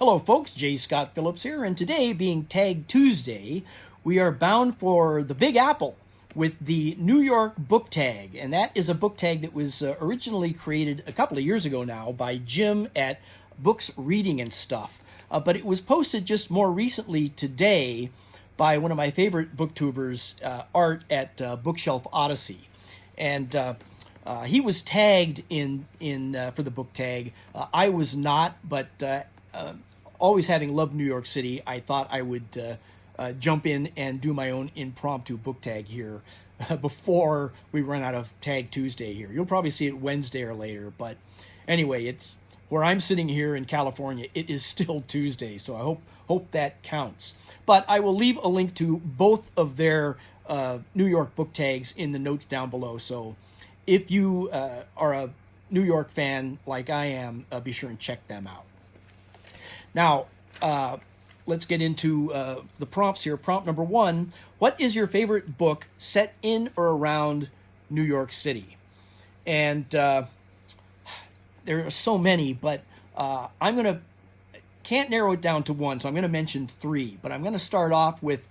Hello folks, J. Scott Phillips here, and today, being Tag Tuesday, we are bound for the Big Apple with the New York book tag. And that is a book tag that was originally created a couple of years ago now by Jim at Books, Reading, and Stuff. But it was posted just more recently today by one of my favorite booktubers, Art at Bookshelf Odyssey. And he was tagged in for the book tag. I was not, but always having loved New York City, I thought I would jump in and do my own impromptu book tag here before we run out of Tag Tuesday here. You'll probably see it Wednesday or later, but anyway, it's where I'm sitting here in California. It is still Tuesday, so I hope that counts. But I will leave a link to both of their New York book tags in the notes down below. So if you are a New York fan like I am, be sure and check them out. Now, let's get into the prompts here. Prompt number 1, what is your favorite book set in or around New York City? And there are so many, but can't narrow it down to one, so I'm going to mention 3. But I'm going to start off with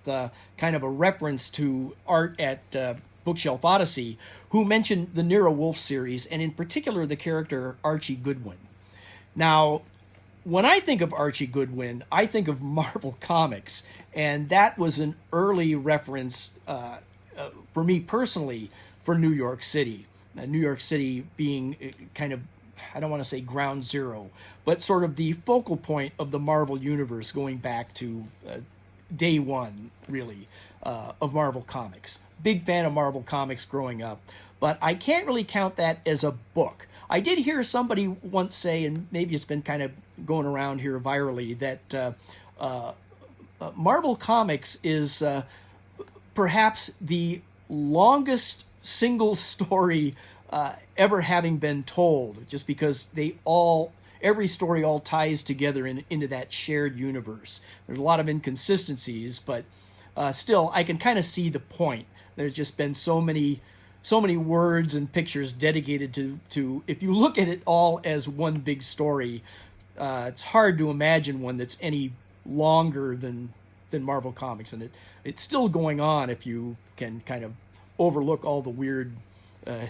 kind of a reference to Art at Bookshelf Odyssey, who mentioned the Nero Wolfe series, and in particular the character Archie Goodwin. Now, when I think of Archie Goodwin, I think of Marvel Comics, and that was an early reference for me personally for New York City. New York City being kind of, I don't want to say ground zero, but sort of the focal point of the Marvel universe going back to day one, really, of Marvel Comics. Big fan of Marvel Comics growing up, but I can't really count that as a book. I did hear somebody once say, and maybe it's been kind of going around here virally, that Marvel Comics is perhaps the longest single story ever having been told, just because every story all ties together into that shared universe. There's a lot of inconsistencies, but still, I can kind of see the point. There's just been so many words and pictures dedicated to if you look at it all as one big story, it's hard to imagine one that's any longer than Marvel Comics, and it's still going on if you can kind of overlook all the weird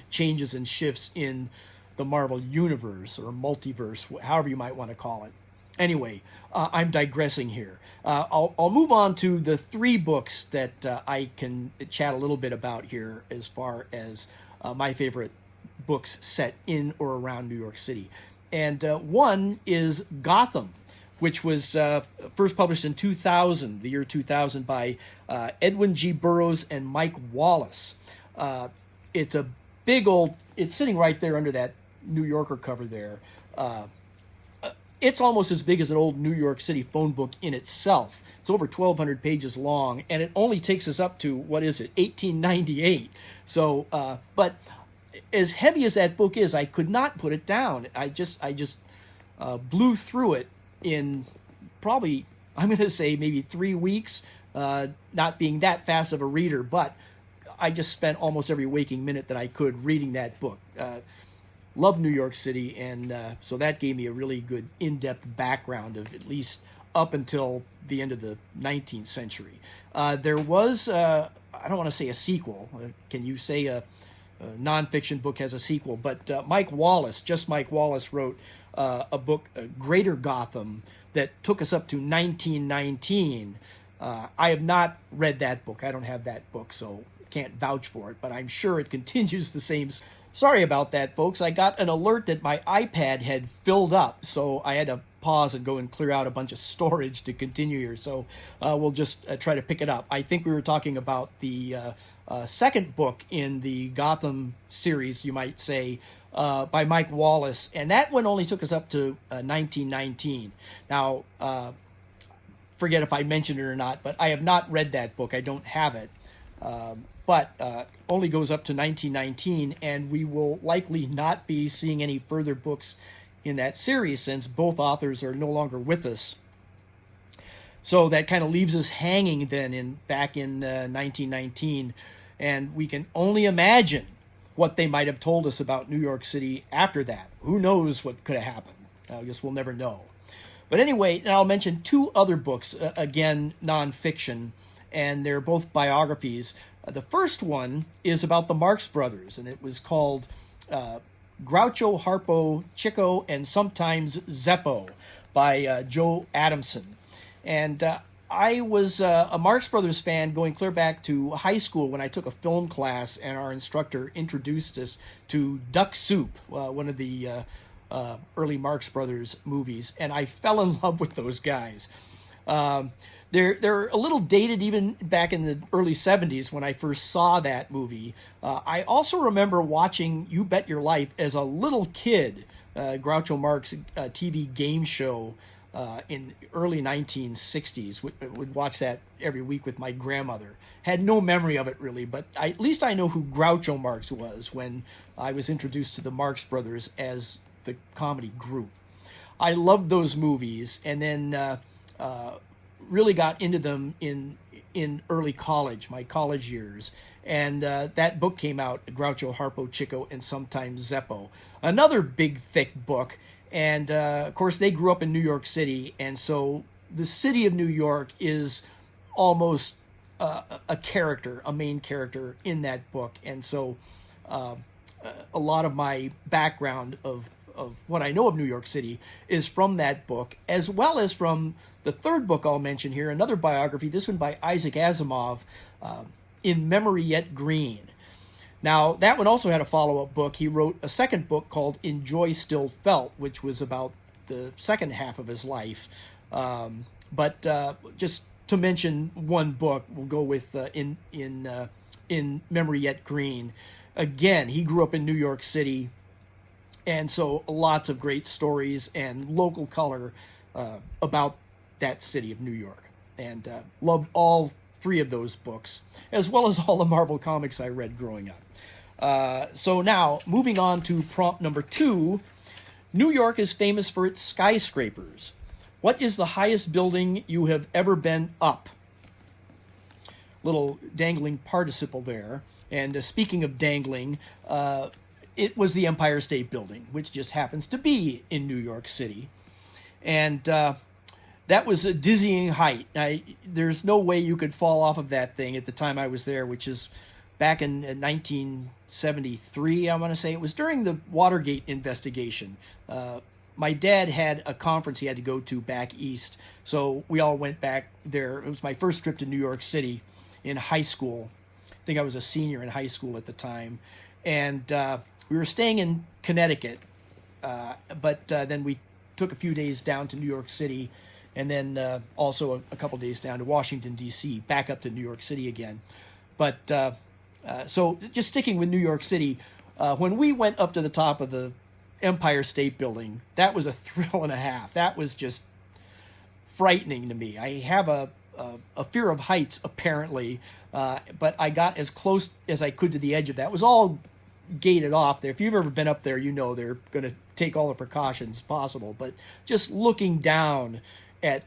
changes and shifts in the Marvel universe or multiverse, however you might want to call it. Anyway, I'm digressing here. I'll move on to the 3 books that I can chat a little bit about here as far as my favorite books set in or around New York City. And one is Gotham, which was first published in 2000, the year 2000, by Edwin G. Burroughs and Mike Wallace. It's a big old, it's sitting right there under that New Yorker cover there. It's almost as big as an old New York City phone book in itself. It's over 1,200 pages long, and it only takes us up to, 1898. So, but as heavy as that book is, I could not put it down. I just blew through it in probably, I'm going to say maybe 3 weeks, not being that fast of a reader, but I just spent almost every waking minute that I could reading that book. Love New York City, and so that gave me a really good in-depth background of at least up until the end of the 19th century. There was, I don't want to say a sequel. Can you say a nonfiction book has a sequel? But Mike Wallace wrote a book, Greater Gotham, that took us up to 1919. I have not read that book. I don't have that book, so can't vouch for it, but I'm sure it continues the same. Sorry about that, folks. I got an alert that my iPad had filled up, so I had to pause and go and clear out a bunch of storage to continue here. So we'll just try to pick it up. I think we were talking about the second book in the Gotham series, you might say, by Mike Wallace, and that one only took us up to 1919. Now, forget if I mentioned it or not, but I have not read that book. I don't have it. But only goes up to 1919, and we will likely not be seeing any further books in that series since both authors are no longer with us. So that kind of leaves us hanging then back in 1919, and we can only imagine what they might have told us about New York City after that. Who knows what could have happened? I guess we'll never know. But anyway, and I'll mention two other books, again, nonfiction, and they're both biographies. The first one is about the Marx Brothers, and it was called Groucho, Harpo, Chico, and Sometimes Zeppo by Joe Adamson. And I was a Marx Brothers fan going clear back to high school when I took a film class, and our instructor introduced us to Duck Soup, one of the early Marx Brothers movies, and I fell in love with those guys. They're a little dated even back in the early 70s when I first saw that movie. I also remember watching You Bet Your Life as a little kid, Groucho Marx TV game show in early 1960s. Would watch that every week with my grandmother. Had no memory of it really, but at least I know who Groucho Marx was when I was introduced to the Marx Brothers as the comedy group. I loved those movies, and then really got into them in early college, my college years. And that book came out, Groucho, Harpo, Chico, and Sometimes Zeppo. Another big, thick book. And, of course, they grew up in New York City. And so the city of New York is almost a character, a main character in that book. And so a lot of my background of what I know of New York City is from that book, as well as from the third book I'll mention here, another biography, this one by Isaac Asimov, In Memory Yet Green. Now, that one also had a follow-up book. He wrote a second book called In Joy Still Felt, which was about the second half of his life. But just to mention one book, we'll go with In Memory Yet Green. Again, he grew up in New York City, and so lots of great stories and local color about that city of New York. And loved all three of those books, as well as all the Marvel comics I read growing up. So now, moving on to prompt number 2, New York is famous for its skyscrapers. What is the highest building you have ever been up? Little dangling participle there. And speaking of dangling, it was the Empire State Building, which just happens to be in New York City. And that was a dizzying height. There's no way you could fall off of that thing at the time I was there, which is back in 1973, I want to say. It was during the Watergate investigation. My dad had a conference he had to go to back east, so we all went back there. It was my first trip to New York City in high school. I think I was a senior in high school at the time. And we were staying in Connecticut, but then we took a few days down to New York City, and then also a couple days down to Washington, D.C., back up to New York City again. But so just sticking with New York City, when we went up to the top of the Empire State Building, that was a thrill and a half. That was just frightening to me. I have a fear of heights, apparently, but I got as close as I could to the edge of that. It was all gated off there. If you've ever been up there, you know they're going to take all the precautions possible. But just looking down at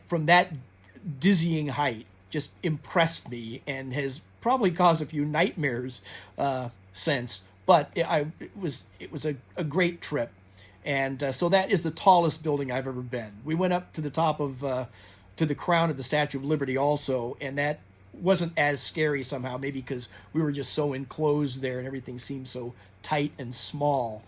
from that dizzying height just impressed me and has probably caused a few nightmares since. But it was a great trip, and so that is the tallest building I've ever been. We went up to the top of to the crown of the Statue of Liberty also, and that wasn't as scary somehow, maybe because we were just so enclosed there and everything seemed so tight and small.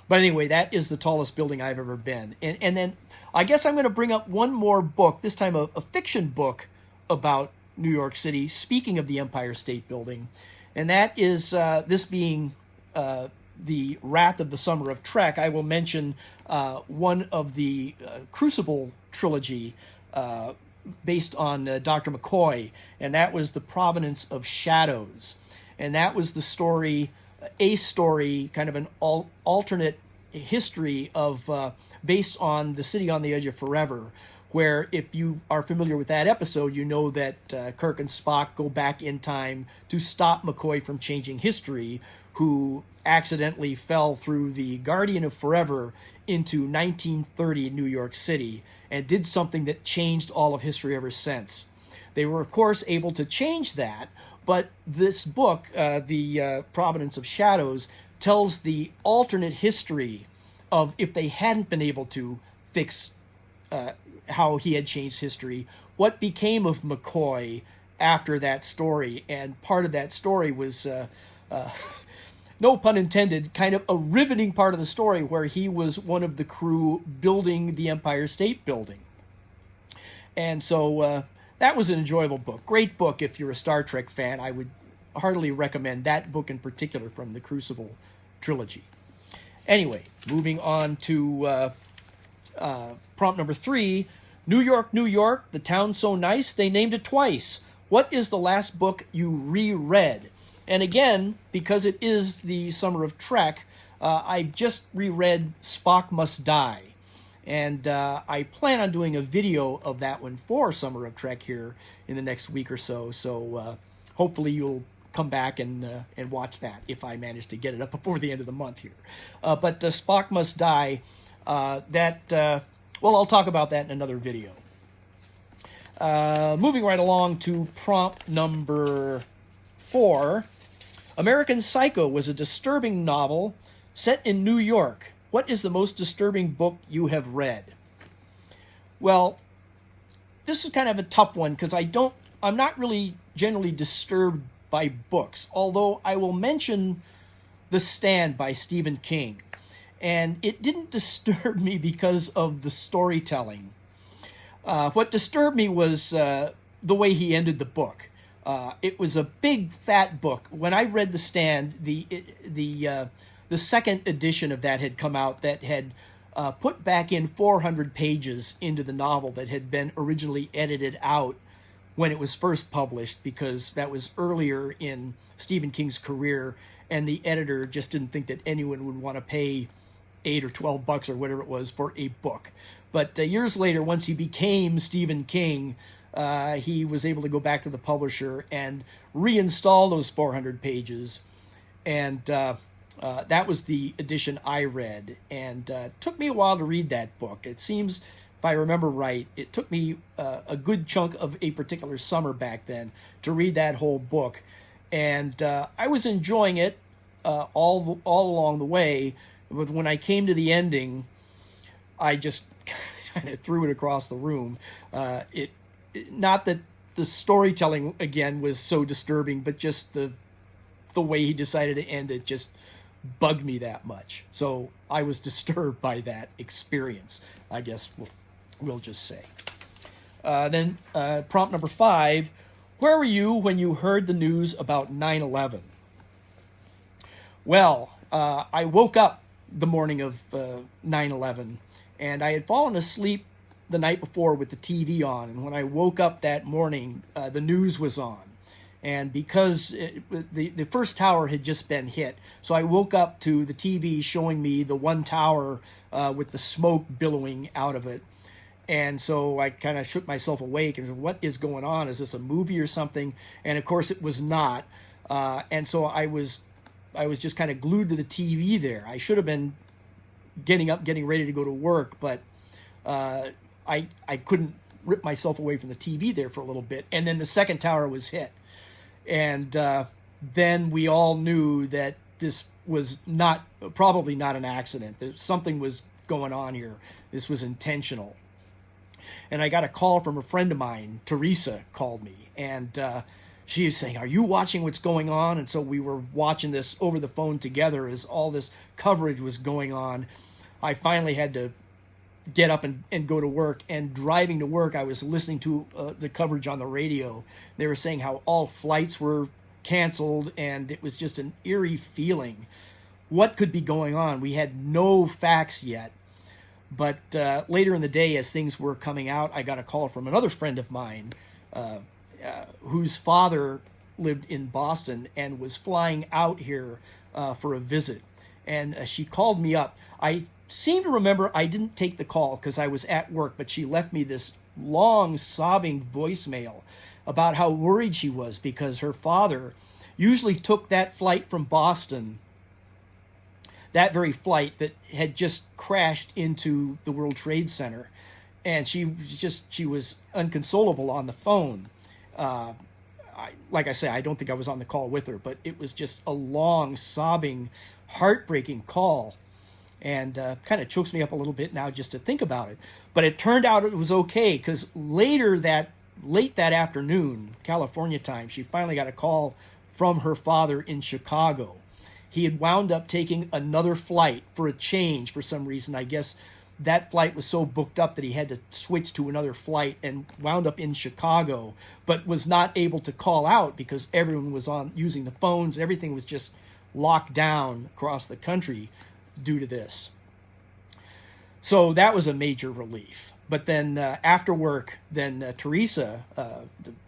But anyway, that is the tallest building I've ever been. And then I guess I'm going to bring up one more book, this time a fiction book about New York City, speaking of the Empire State Building. And that is, this being the Wrath of the Summer of Trek, I will mention one of the Crucible trilogy based on Dr. McCoy, and that was The Provenance of Shadows. And that was the story, a story, kind of an alternate history of based on The City on the Edge of Forever, where if you are familiar with that episode, you know that Kirk and Spock go back in time to stop McCoy from changing history, who accidentally fell through the Guardian of Forever into 1930 New York City and did something that changed all of history ever since. They were, of course, able to change that, but this book, The Provenance of Shadows, tells the alternate history of if they hadn't been able to fix how he had changed history, what became of McCoy after that story. And part of that story was, no pun intended, kind of a riveting part of the story where he was one of the crew building the Empire State Building. And so that was an enjoyable book. Great book if you're a Star Trek fan. I would heartily recommend that book in particular from the Crucible trilogy. Anyway, moving on to prompt number 3. New York, New York, the town's so nice, they named it twice. What is the last book you reread? And again, because it is the summer of Trek, I just reread Spock Must Die. And I plan on doing a video of that one for Summer of Trek here in the next week or so. So hopefully you'll come back and watch that if I manage to get it up before the end of the month here. But Spock Must Die, well, I'll talk about that in another video. Moving right along to prompt number 4. American Psycho was a disturbing novel set in New York. What is the most disturbing book you have read? Well, this is kind of a tough one because I'm not really generally disturbed by books, although I will mention The Stand by Stephen King. And it didn't disturb me because of the storytelling. What disturbed me was the way he ended the book. It was a big, fat book. When I read The Stand, the second edition of that had come out that had put back in 400 pages into the novel that had been originally edited out when it was first published, because that was earlier in Stephen King's career, and the editor just didn't think that anyone would want to pay $8 or $12 or whatever it was for a book. But years later, once he became Stephen King, he was able to go back to the publisher and reinstall those 400 pages. And that was the edition I read. And it took me a while to read that book. It seems, if I remember right, it took me a good chunk of a particular summer back then to read that whole book. And I was enjoying it all along the way. But when I came to the ending, I just kind of threw it across the room. Not that the storytelling, again, was so disturbing, but just the way he decided to end it just bugged me that much. So I was disturbed by that experience, I guess we'll just say. Then prompt number 5, where were you when you heard the news about 9/11? Well, I woke up the morning of 9/11, and I had fallen asleep the night before with the TV on, and when I woke up that morning, the news was on. And because the first tower had just been hit, so I woke up to the TV showing me the one tower with the smoke billowing out of it. And so I kind of shook myself awake and said, what is going on? Is this a movie or something? And of course it was not. And so I was just kind of glued to the TV there. I should have been getting up, getting ready to go to work, but I couldn't rip myself away from the TV there for a little bit. And then the second tower was hit. And then we all knew that this was probably not an accident. That something was going on here. This was intentional. And I got a call from a friend of mine. Teresa called me, and she was saying, are you watching what's going on? And so we were watching this over the phone together as all this coverage was going on. I finally had to get up and go to work. And driving to work, I was listening to the coverage on the radio. They were saying how all flights were canceled, and it was just an eerie feeling. What could be going on? We had no facts yet. But later in the day, as things were coming out, I got a call from another friend of mine whose father lived in Boston and was flying out here for a visit. And she called me up. I seem to remember I didn't take the call because I was at work, but she left me this long sobbing voicemail about how worried she was because her father usually took that flight from Boston, that very flight that had just crashed into the World Trade Center. And she was inconsolable on the phone. Like I say, I don't think I was on the call with her, but it was just a long, sobbing, heartbreaking call. and kind of chokes me up a little bit now just to think about it. But it turned out it was okay, because late that afternoon, California time, she finally got a call from her father in Chicago. He had wound up taking another flight for a change for some reason. I guess that flight was so booked up that he had to switch to another flight, and wound up in Chicago, but was not able to call out because everyone was on using the phones. Everything was just locked down across the country due to this. So that was a major relief. But then after work, then Teresa,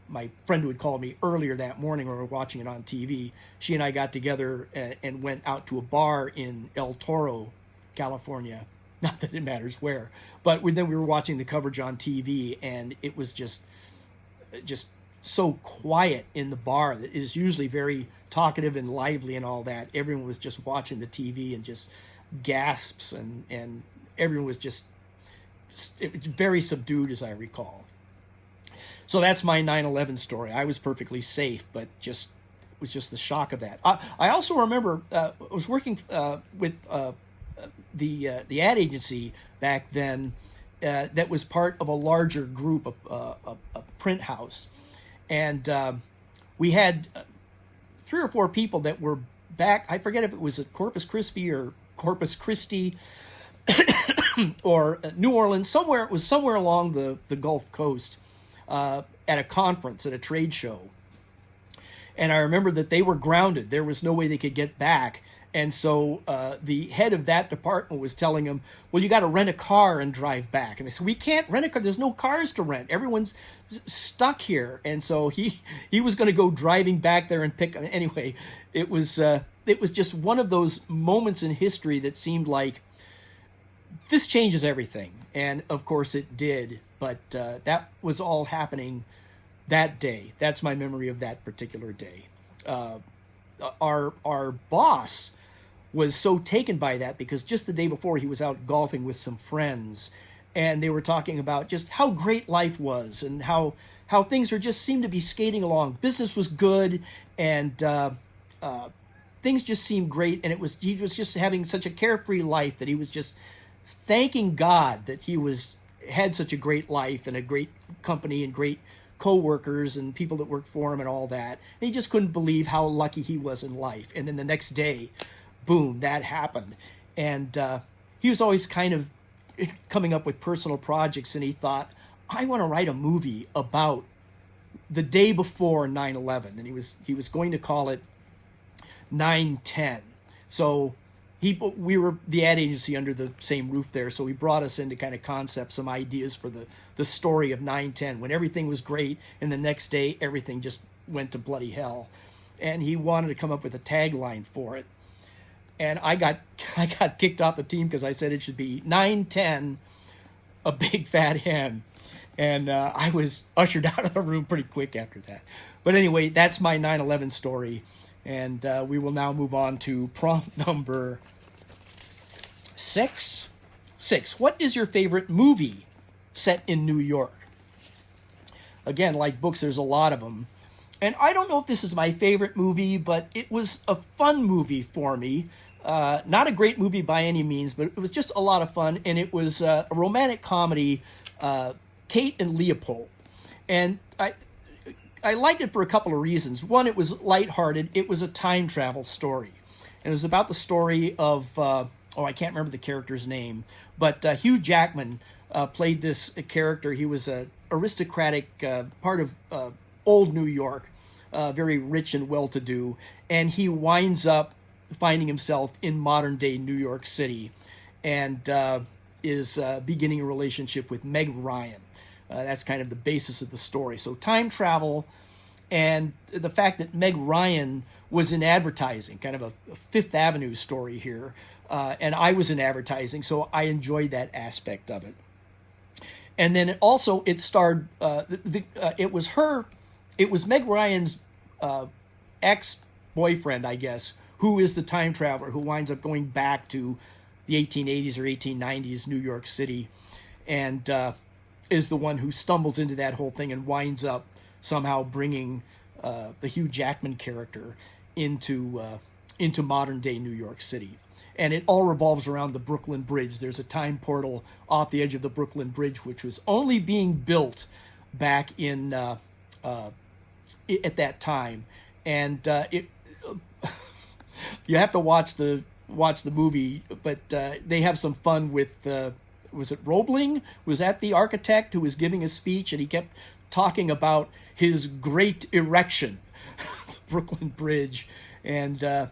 my friend who had called me earlier that morning, when we were watching it on TV, she and I got together and went out to a bar in El Toro, California. Not that it matters where, but then we were watching the coverage on TV, and it was just so quiet in the bar that is usually very talkative and lively and all that. Everyone was just watching the TV and just gasps, and everyone was just very subdued, as I recall. So that's my 9/11 story. I was perfectly safe, but it was just the shock of that. I also remember I was working with the ad agency back then that was part of a larger group, a print house, and we had 3 or 4 people that were back. I forget if it was at Corpus Christi or New Orleans, somewhere. It was somewhere along the Gulf Coast, at a conference, at a trade show. And I remember that they were grounded. There was no way they could get back. And so the head of that department was telling them, well, you got to rent a car and drive back. And they said, we can't rent a car. There's no cars to rent. Everyone's stuck here. And so he was going to go driving back there and pick them. Anyway, it was just one of those moments in history that seemed like this changes everything. And of course it did. But that was all happening that day. That's my memory of that particular day. Our boss was so taken by that, because just the day before he was out golfing with some friends, and they were talking about just how great life was, and how things seemed to be skating along. Business was good, and things just seemed great, and he was just having such a carefree life that he was just thanking God that he had such a great life and a great company and great co-workers and people that worked for him and all that. And he just couldn't believe how lucky he was in life. And then the next day, boom, that happened. And he was always kind of coming up with personal projects, and he thought, I want to write a movie about the day before 9/11. And he was going to call it 9/10. So we were the ad agency under the same roof there, so he brought us in to kind of concept some ideas for the story of 9/10, when everything was great, and the next day everything just went to bloody hell. And he wanted to come up with a tagline for it. And I got kicked off the team because I said it should be 9/10, a big fat hen. And I was ushered out of the room pretty quick after that. But anyway, that's my 9/11 story. And we will now move on to prompt number 6. What is your favorite movie set in New York? Again, like books, there's a lot of them. And I don't know if this is my favorite movie, but it was a fun movie for me. Not a great movie by any means, but it was just a lot of fun. And it was a romantic comedy, Kate and Leopold. And I liked it for a couple of reasons. One, it was lighthearted. It was a time travel story. And it was about the story of, I can't remember the character's name, but Hugh Jackman played this character. He was an aristocratic part of old New York, very rich and well-to-do. And he winds up finding himself in modern-day New York City, and is beginning a relationship with Meg Ryan. That's kind of the basis of the story. So time travel, and the fact that Meg Ryan was in advertising, kind of a Fifth Avenue story here, and I was in advertising, so I enjoyed that aspect of it. And then also it starred, it was Meg Ryan's ex-boyfriend, I guess, who is the time traveler, who winds up going back to the 1880s or 1890s New York City, and is the one who stumbles into that whole thing and winds up somehow bringing the Hugh Jackman character into modern day New York City. And it all revolves around the Brooklyn Bridge. There's a time portal off the edge of the Brooklyn Bridge, which was only being built back in at that time. And you have to watch the movie, but they have some fun with was it Roebling? Was that the architect who was giving a speech, and he kept talking about his great erection, the Brooklyn Bridge, and well,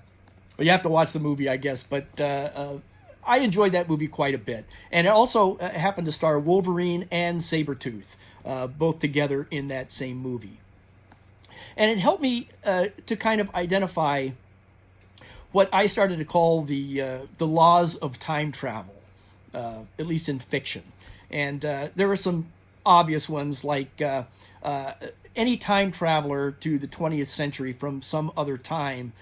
you have to watch the movie, I guess. But I enjoyed that movie quite a bit, and it also happened to star Wolverine and Sabretooth, both together in that same movie, and it helped me to kind of identify what I started to call the laws of time travel, at least in fiction. And there were some obvious ones, like any time traveler to the 20th century from some other time,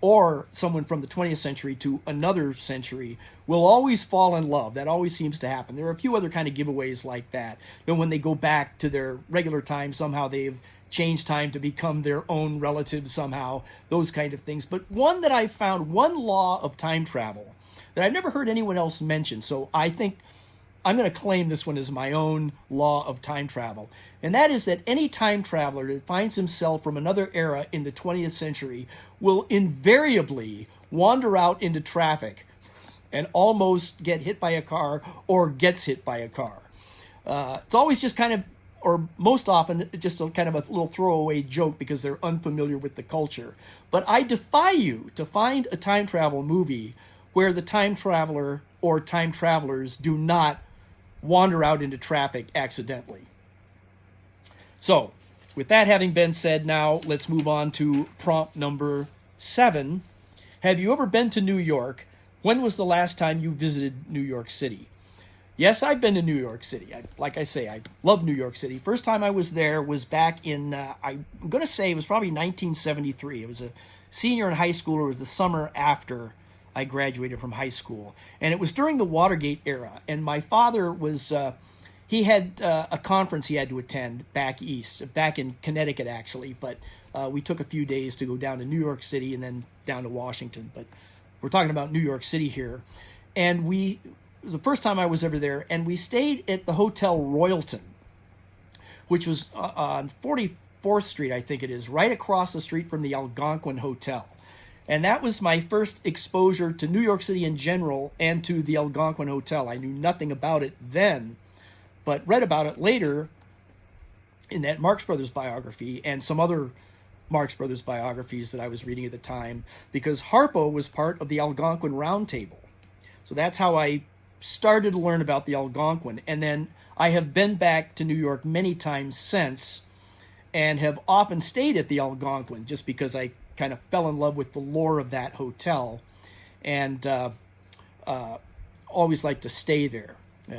or someone from the 20th century to another century, will always fall in love. That always seems to happen. There are a few other kind of giveaways like that. Then when they go back to their regular time, somehow they've changed time to become their own relatives somehow, those kinds of things. But one that I found, one law of time travel that I've never heard anyone else mention, so I think I'm going to claim this one as my own law of time travel, and that is that any time traveler that finds himself from another era in the 20th century will invariably wander out into traffic and almost get hit by a car or gets hit by a car. It's always just kind of, or most often, just a kind of a little throwaway joke because they're unfamiliar with the culture. But I defy you to find a time travel movie where the time traveler or time travelers do not wander out into traffic accidentally. So, with that having been said, now let's move on to prompt number 7. Have you ever been to New York? When was the last time you visited New York City? Yes, I've been to New York City. Like I say, I love New York City. First time I was there was back in, I'm going to say it was probably 1973. It was a senior in high school. It was the summer after I graduated from high school. And it was during the Watergate era. And my father was, he had a conference he had to attend back east, back in Connecticut actually. But we took a few days to go down to New York City and then down to Washington. But we're talking about New York City here. And it was the first time I was ever there, and we stayed at the Hotel Royalton, which was on 44th Street, I think it is, right across the street from the Algonquin Hotel. And that was my first exposure to New York City in general and to the Algonquin Hotel. I knew nothing about it then, but read about it later in that Marx Brothers biography and some other Marx Brothers biographies that I was reading at the time, because Harpo was part of the Algonquin Round Table. So that's how I started to learn about the Algonquin. And then I have been back to New York many times since and have often stayed at the Algonquin just because I kind of fell in love with the lore of that hotel and always liked to stay there.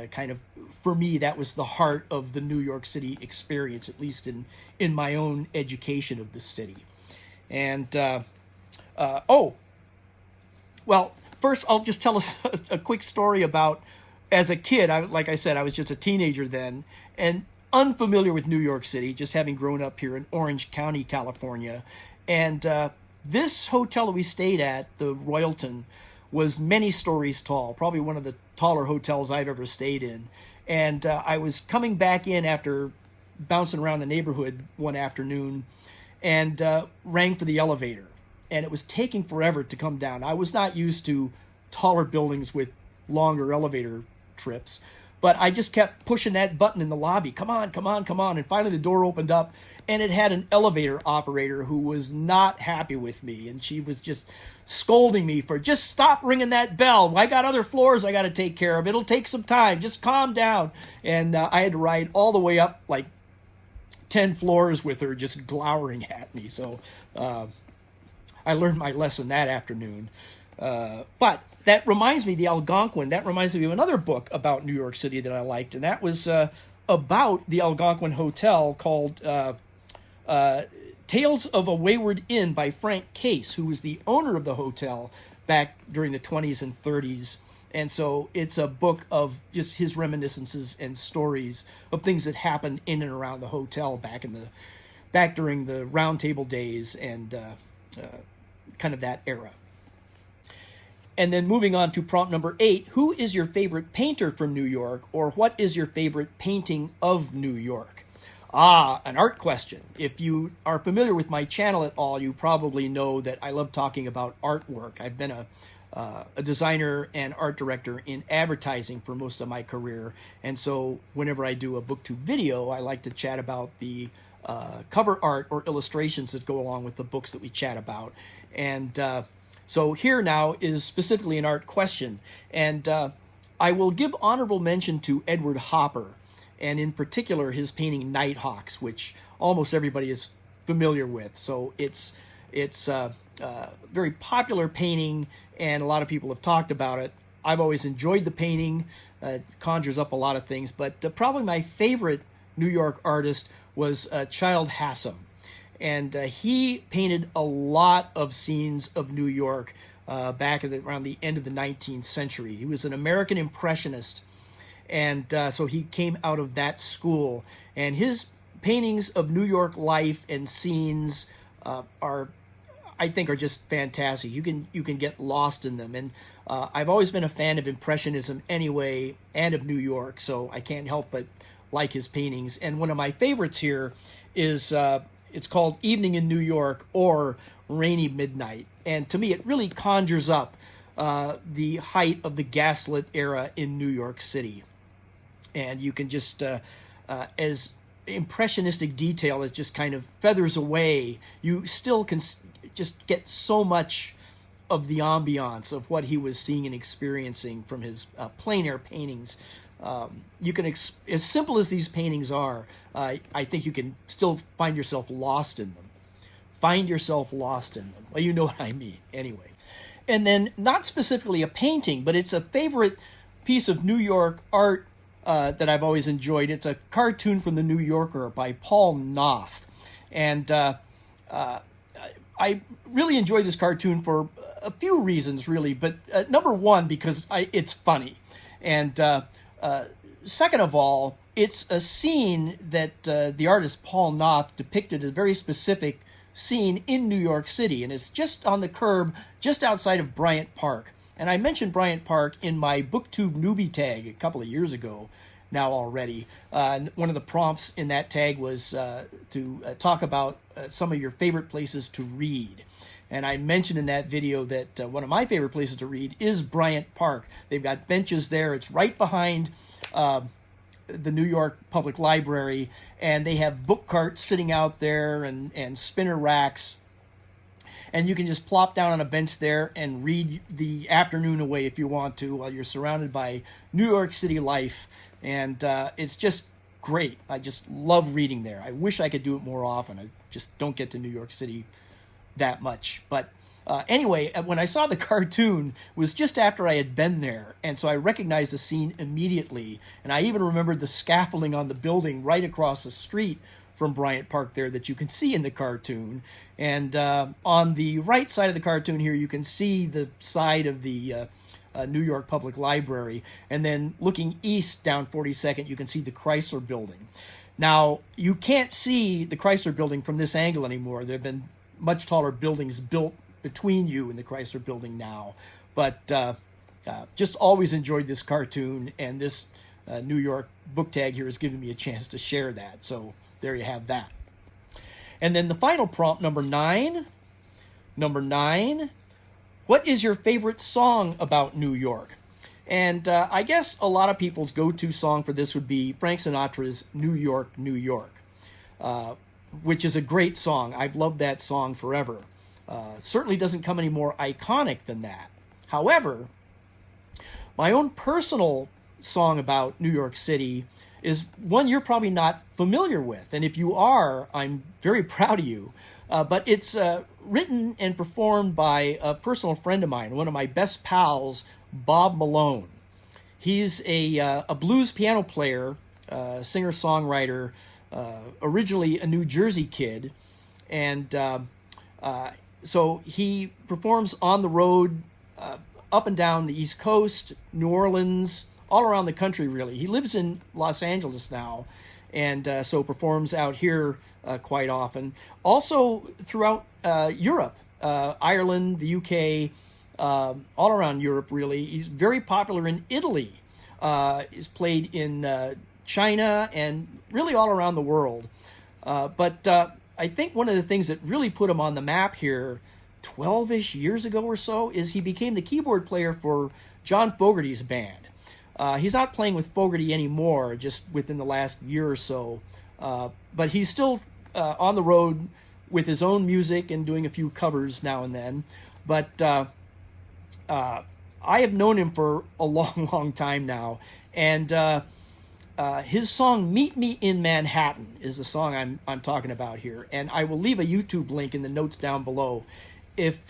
Kind of, for me, that was the heart of the New York City experience, at least in my own education of the city. And, well, first, I'll just tell us a quick story about, as a kid, like I said, I was just a teenager then, and unfamiliar with New York City, just having grown up here in Orange County, California. And this hotel that we stayed at, the Royalton, was many stories tall, probably one of the taller hotels I've ever stayed in. And I was coming back in after bouncing around the neighborhood one afternoon and rang for the elevator. And it was taking forever to come down. I was not used to taller buildings with longer elevator trips, but I just kept pushing that button in the lobby. Come on, come on, come on. And finally the door opened up, and it had an elevator operator who was not happy with me. And she was just scolding me for, just stop ringing that bell. I got other floors I got to take care of. It'll take some time. Just calm down. And I had to ride all the way up like 10 floors with her just glowering at me. So I learned my lesson that afternoon. But that reminds me, the Algonquin, that reminds me of another book about New York City that I liked, and that was about the Algonquin Hotel called Tales of a Wayward Inn by Frank Case, who was the owner of the hotel back during the 20s and 30s. And so it's a book of just his reminiscences and stories of things that happened in and around the hotel back during the Round Table days and kind of that era. And then moving on to prompt number 8, who is your favorite painter from New York, or what is your favorite painting of New York? Ah, an art question. If you are familiar with my channel at all, you probably know that I love talking about artwork. I've been a designer and art director in advertising for most of my career. And so whenever I do a BookTube video, I like to chat about the cover art or illustrations that go along with the books that we chat about. And so here now is specifically an art question. And I will give honorable mention to Edward Hopper, and in particular his painting Nighthawks, which almost everybody is familiar with. So it's a very popular painting, and a lot of people have talked about it. I've always enjoyed the painting. It conjures up a lot of things, but probably my favorite New York artist was Child Hassam. And he painted a lot of scenes of New York back around the end of the 19th century. He was an American Impressionist, and so he came out of that school. And his paintings of New York life and scenes I think are just fantastic. You can get lost in them. And I've always been a fan of Impressionism anyway, and of New York, so I can't help but like his paintings. And one of my favorites here is it's called Evening in New York, or Rainy Midnight. And to me, it really conjures up the height of the gaslit era in New York City. And you can just, as impressionistic detail as just kind of feathers away, you still can just get so much of the ambiance of what he was seeing and experiencing from his plein air paintings. You can, as simple as these paintings are, I think you can still find yourself lost in them. Find yourself lost in them. Well, you know what I mean, anyway. And then, not specifically a painting, but it's a favorite piece of New York art that I've always enjoyed. It's a cartoon from the New Yorker by Paul Knopf. And I really enjoy this cartoon for a few reasons, really. But number one, because it's funny. And second of all, it's a scene that the artist Paul Knopf depicted, a very specific scene in New York City. And it's just on the curb, just outside of Bryant Park. And I mentioned Bryant Park in my BookTube newbie tag a couple of years ago now already. One of the prompts in that tag was to talk about some of your favorite places to read. And I mentioned in that video that one of my favorite places to read is Bryant Park. They've got benches there. It's right behind the New York Public Library, and they have book carts sitting out there and spinner racks. And you can just plop down on a bench there and read the afternoon away if you want to, while you're surrounded by New York City life. And it's just great. I just love reading there. I wish I could do it more often. I just don't get to New York City that much. But anyway, when I saw the cartoon, it was just after I had been there. And so I recognized the scene immediately. And I even remembered the scaffolding on the building right across the street from Bryant Park there that you can see in the cartoon. And on the right side of the cartoon here, you can see the side of the New York Public Library. And then looking east down 42nd, you can see the Chrysler Building. Now, you can't see the Chrysler Building from this angle anymore. There have been much taller buildings built between you and the Chrysler Building now. But just always enjoyed this cartoon, and this New York book tag here has given me a chance to share that. So there you have that. And then the final prompt, number 9. Number 9, what is your favorite song about New York? And I guess a lot of people's go-to song for this would be Frank Sinatra's New York, New York, which is a great song. I've loved that song forever. Certainly doesn't come any more iconic than that. However, my own personal song about New York City is one you're probably not familiar with. And if you are, I'm very proud of you. But it's written and performed by a personal friend of mine, one of my best pals, Bob Malone. He's a blues piano player, singer-songwriter, originally a New Jersey kid. And so he performs on the road, up and down the East Coast, New Orleans, all around the country, really. He lives in Los Angeles now, and so performs out here quite often. Also throughout Europe, Ireland, the UK, all around Europe, really. He's very popular in Italy. He's played in China and really all around the world. But I think one of the things that really put him on the map here 12-ish years ago or so is he became the keyboard player for John Fogerty's band. He's not playing with Fogerty anymore, just within the last year or so. But he's still on the road with his own music and doing a few covers now and then. But I have known him for a long, long time now. And his song "Meet Me in Manhattan" is the song I'm talking about here. And I will leave a YouTube link in the notes down below. If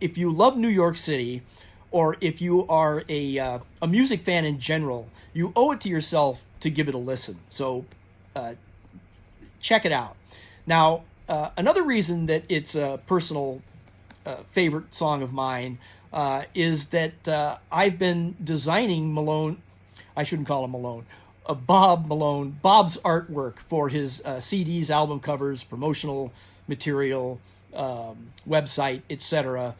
you love New York City, or if you are a music fan in general, you owe it to yourself to give it a listen. So check it out. Now, another reason that it's a personal favorite song of mine is that I've been designing Malone, I shouldn't call him Malone, Bob Malone, Bob's artwork for his CDs, album covers, promotional material, website, etc.,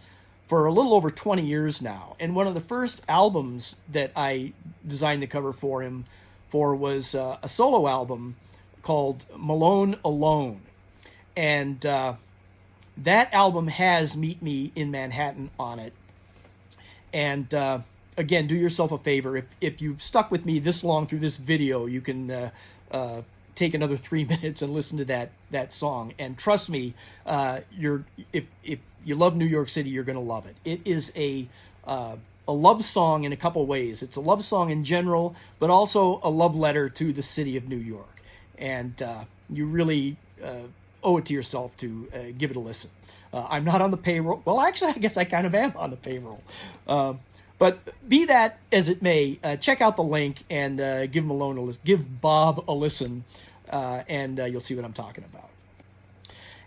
for a little over 20 years now. And one of the first albums that I designed the cover for him for was a solo album called Malone Alone. And that album has Meet Me in Manhattan on it. And again, do yourself a favor. If you've stuck with me this long through this video, you can take another 3 minutes and listen to that song. And trust me, if you love New York City, you're going to love it. It is a love song in a couple ways. It's a love song in general, but also a love letter to the city of New York. And you really owe it to yourself to give it a listen. I'm not on the payroll. Well, actually, I guess I kind of am on the payroll. But be that as it may, check out the link and give Bob a listen, and you'll see what I'm talking about.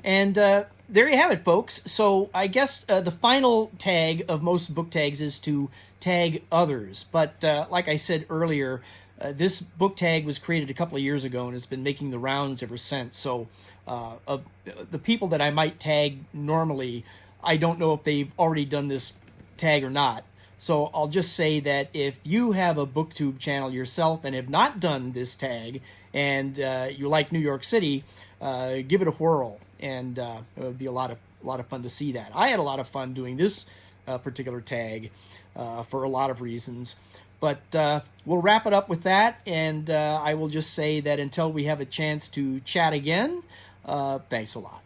And there you have it, folks. So I guess the final tag of most book tags is to tag others. But like I said earlier, this book tag was created a couple of years ago and it's been making the rounds ever since. So of the people that I might tag normally, I don't know if they've already done this tag or not. So I'll just say that if you have a BookTube channel yourself and have not done this tag and you like New York City, give it a whirl, and it would be a lot of fun to see that. I had a lot of fun doing this particular tag for a lot of reasons. But we'll wrap it up with that, and I will just say that until we have a chance to chat again, thanks a lot.